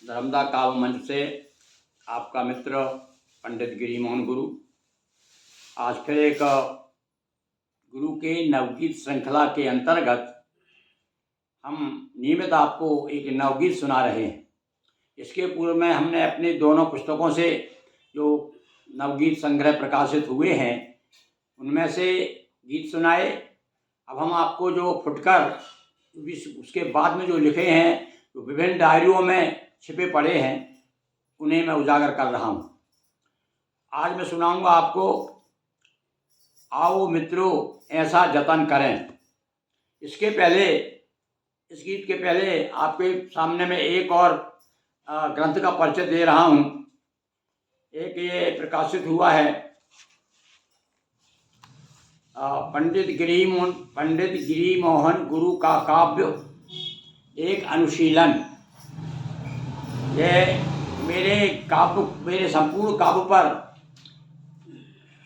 नर्मदा काव्य मंच से आपका मित्र पंडित गिरिमोहन गुरु आज फिर एक गुरु के नवगीत श्रृंखला के अंतर्गत हम नियमित आपको एक नवगीत सुना रहे हैं। इसके पूर्व में हमने अपने दोनों पुस्तकों से जो नवगीत संग्रह प्रकाशित हुए हैं उनमें से गीत सुनाए। अब हम आपको जो फुटकर उसके बाद में जो लिखे हैं, जो विभिन्न डायरियों में छिपे पड़े हैं, उन्हें मैं उजागर कर रहा हूँ। आज मैं सुनाऊंगा आपको आओ मित्रों ऐसा जतन करें। इसके पहले, इस गीत के पहले आपके सामने में एक और ग्रंथ का परिचय दे रहा हूँ। एक ये प्रकाशित हुआ है पंडित गिरिमोहन गुरु का काव्य एक अनुशीलन। ये मेरे संपूर्ण काव्य पर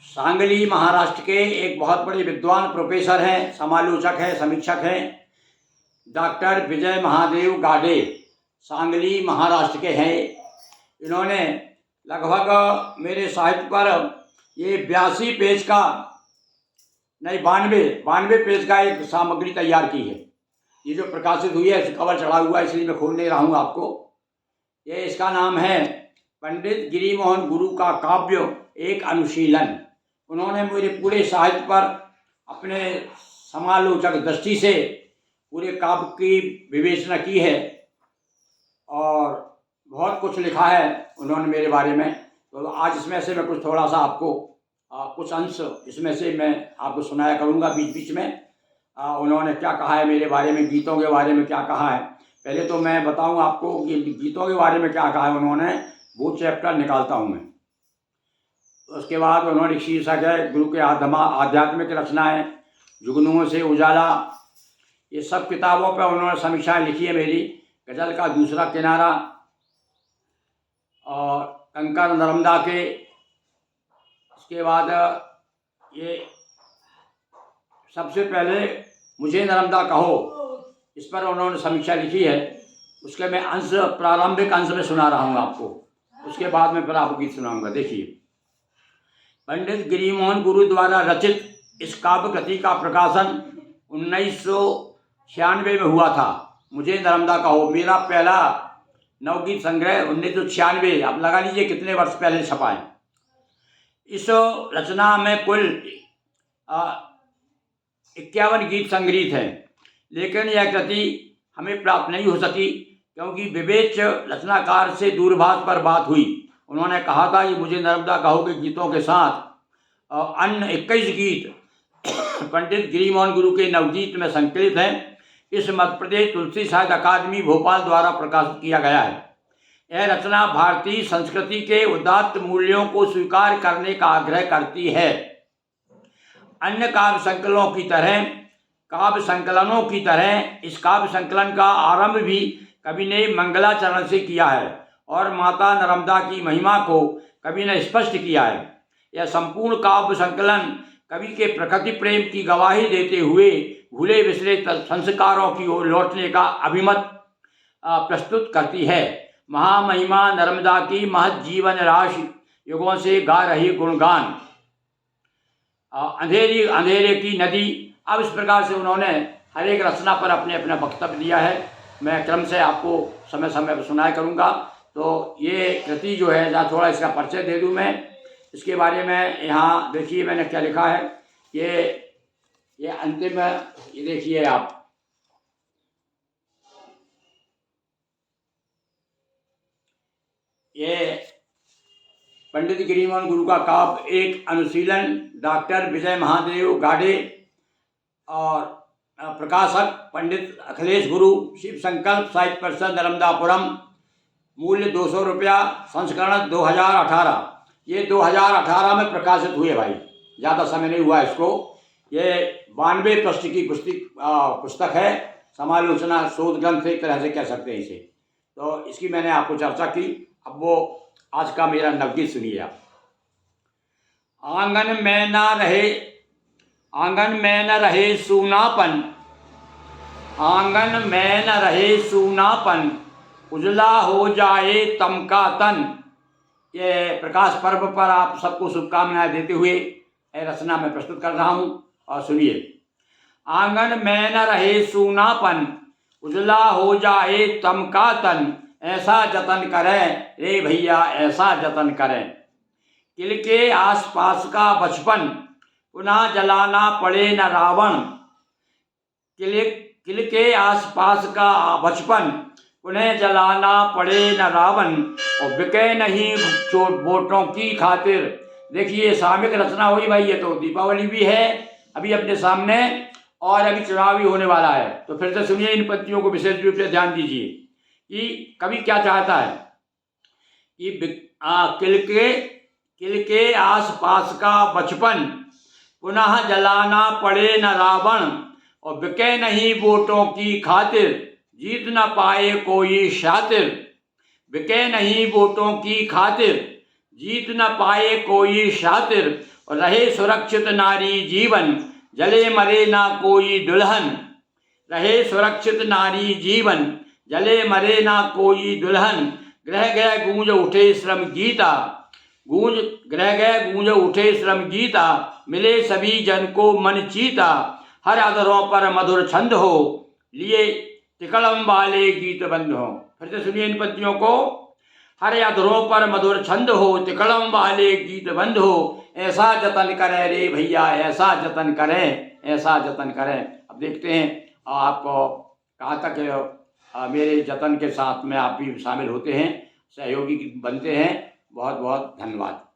सांगली महाराष्ट्र के एक बहुत बड़े विद्वान प्रोफेसर हैं, समालोचक हैं, समीक्षक हैं, डॉक्टर विजय महादेव गाडे, सांगली महाराष्ट्र के हैं। इन्होंने लगभग मेरे साहित्य पर ये 82 पेज का नहीं 92 पेज का एक सामग्री तैयार की है। ये जो प्रकाशित हुई है कवर चढ़ा हुआ है, इसलिए मैं खोल नहीं रहा हूँ आपको। ये इसका नाम है पंडित गिरिमोहन गुरु का काव्य एक अनुशीलन। उन्होंने मेरे पूरे साहित्य पर अपने समालोचक दृष्टि से पूरे काव्य की विवेचना की है और बहुत कुछ लिखा है उन्होंने मेरे बारे में। तो आज इसमें से मैं कुछ थोड़ा सा आपको कुछ अंश इसमें से मैं आपको सुनाया करूँगा बीच बीच में। उन्होंने क्या कहा है मेरे बारे में, गीतों के बारे में क्या कहा है। पहले तो मैं बताऊं आपको कि गीतों के बारे में क्या कहा है उन्होंने, वो चैप्टर निकालता हूं मैं। उसके बाद उन्होंने शीर्षक है गुरु के आध्यात्मिक रचनाएं, जुगनुओं से उजाला। ये सब किताबों पर उन्होंने समीक्षाएं लिखी है मेरी। गजल का दूसरा किनारा और कंकर नर्मदा के। इसके बाद ये सबसे पहले मुझे नर्मदा कहो, इस पर उन्होंने समीक्षा लिखी है। उसके मैं प्रारंभिक अंश में सुना रहा हूँ आपको। उसके बाद में फिर आपको गीत सुनाऊंगा। देखिए, पंडित गिरिमोहन गुरु द्वारा रचित इस काव्य कृति का प्रकाशन 1996 में हुआ था। मुझे नर्मदा कहो मेरा पहला नवगीत संग्रह 1996, आप लगा लीजिए कितने वर्ष पहले छपा है। इस रचना में कुल 51 गीत संग्रहित हैं, लेकिन यह कृति हमें प्राप्त नहीं हो सकी क्योंकि विवेच रचनाकार से दूरभाष पर बात हुई। उन्होंने कहा था कि मुझे नर्मदा कहो के गीतों के साथ अन्य 21 गीत पंडित गिरिमोहन गुरु के नवगीत में संकलित हैं। इस मध्य प्रदेश तुलसी साहित्य अकादमी भोपाल द्वारा प्रकाशित किया गया है। यह रचना भारतीय संस्कृति के उदात्त मूल्यों को स्वीकार करने का आग्रह करती है। अन्य काव्य संकलनों की तरह इस काव्य संकलन का आरंभ भी कवि ने मंगलाचरण से किया है और माता नर्मदा की महिमा को कवि ने स्पष्ट किया है। यह संपूर्ण काव्य संकलन कवि के प्रकृति प्रेम की गवाही देते हुए भूले बिसरे संस्कारों की ओर लौटने का अभिमत प्रस्तुत करती है। महामहिमा नर्मदा की महत जीवन राशि युगों से गा रही गुणगान, अंधेरे की नदी। अब इस प्रकार से उन्होंने हर एक रचना पर अपने अपना वक्तव्य दिया है। मैं क्रम से आपको समय समय पर सुनाया करूँगा। तो ये कृति जो है, जहाँ थोड़ा इसका परिचय दे दूँ मैं इसके बारे में। यहाँ देखिए मैंने क्या लिखा है। ये अंतिम, ये देखिए आप, ये पंडित गिरिमोहन गुरु का काव्य एक अनुशीलन, डॉक्टर विजय महादेव गाडे और प्रकाशक पंडित अखिलेश गुरु, शिव संकल्प साहित्य परिषद नर्मदापुरम। मूल्य 200 रुपया। संस्करण 2018। ये 2018 में प्रकाशित हुए भाई, ज़्यादा समय नहीं हुआ इसको। ये 92 पृष्ठ की पुस्तक है, समालोचना शोध ग्रंथ एक तरह से कह सकते हैं इसे। तो इसकी मैंने आपको चर्चा की। अब वो आज का मेरा नवगीत सुनिए आप। आंगन में न रहे सूनापन, आंगन में न रहे सूनापन, उजला हो जाए तम का तन। ये प्रकाश पर्व पर आप सबको शुभकामनाएं देते हुए यह रचना मैं प्रस्तुत कर रहा हूँ और सुनिए। आंगन में न रहे सूनापन, उजला हो जाए तम का तन, ऐसा जतन करें रे भैया ऐसा जतन करें। किल के आसपास का बचपन, पुनः जलाना पड़े न रावण। किल के आसपास का बचपन, पुनः जलाना पड़े न रावण। और बिके नहीं वोटों की खातिर। देखिए सामूहिक रचना हुई भाई, ये तो दीपावली भी है अभी अपने सामने और अभी चुनाव भी होने वाला है। तो फिर से सुनिए, इन पंक्तियों को विशेष रूप से ध्यान दीजिए कि कवि क्या चाहता है कि किल के आसपास का बचपन, पुनः जलाना पड़े न रावण। और बिके नहीं वोटों की खातिर, जीत न पाए कोई शातिर। बिके नहीं वोटों की खातिर, जीत न पाए कोई शातिर। और रहे सुरक्षित नारी जीवन, जले मरे ना कोई दुल्हन। रहे सुरक्षित नारी जीवन, जले मरे ना कोई दुल्हन। ग्रह गए गूंज उठे श्रम गीता, ग्रह गए गूंज उठे श्रम गीता। मिले सभी जन को मन चीता, हर अधरों पर मधुर छंद हो, लिए तिकड़म वाले गीत बंद हो। फिर से सुनिए इन पंक्तियों को। हर अधरों पर मधुर छंद हो, तिकड़म वाले गीत बंद हो। ऐसा जतन करें रे भैया ऐसा जतन करें, ऐसा जतन करें। अब देखते हैं आपको कहाँ तक मेरे जतन के साथ में आप भी शामिल होते हैं, सहयोगी बनते हैं। बहुत बहुत धन्यवाद।